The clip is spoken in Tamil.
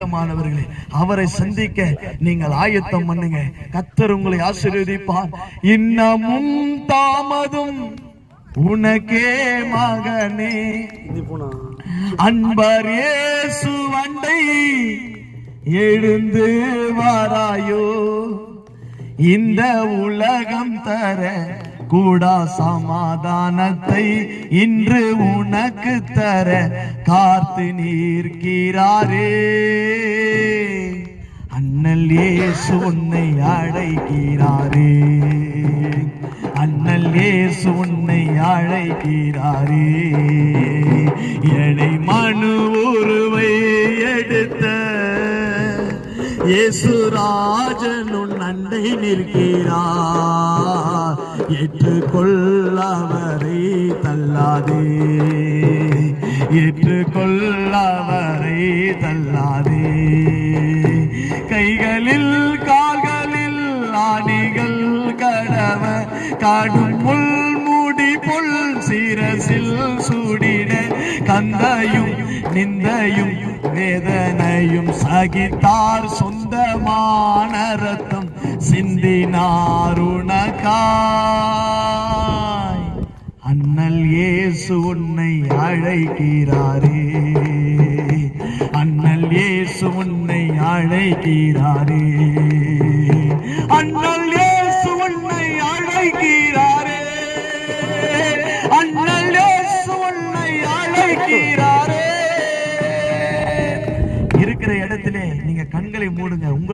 மாணவர்களே, அவரை சந்திக்க நீங்கள் ஆயத்தம் பண்ணுங்க. கர்த்தர் உங்களை ஆசீர்வதிப்பார். இன்னமும் தாமதும் உனக்கே மகனே, அன்பர் இயேசு அண்டை எழுந்து வாராயோ, இந்த உலகம் தர கூடா சமாதானத்தை இன்று உனக்கு தர காத்து நிற்கிறாரே. அண்ணல் இயேசு உன்னை அழைக்கிறாரே, அண்ணல் இயேசு உன்னை அழைக்கிறாரே. எடை மனு உருவை எடுத்த இயேசுராஜன் உன் அண்டை நிற்கிறார். ஏற்றுக்கொள்ளவரை தள்ளாதே, ஏற்றுக்கொள்ளவரை தள்ளாதே. கைகளில் கால்களில் ஆணிகள் கடவ காடும் முள் மூடி புல் சீரசில் சூடிட கந்தையும் நிந்தையும் வேதனையும் சகித்தார். சொந்தமான ரத்தம் சிந்தினார் உனக்காய். அண்ணல் இயேசு உன்னை அழைக்கிறாரே, அண்ணல் இயேசு உன்னை அழைக்கிறாரே, அண்ணல் இயேசு உன்னை அழைக்கிறாரே, அண்ணல் இயேசு உன்னை அழைக்கிறாரே. இருக்கிற இடத்திலே நீங்க கண்களை மூடுங்க.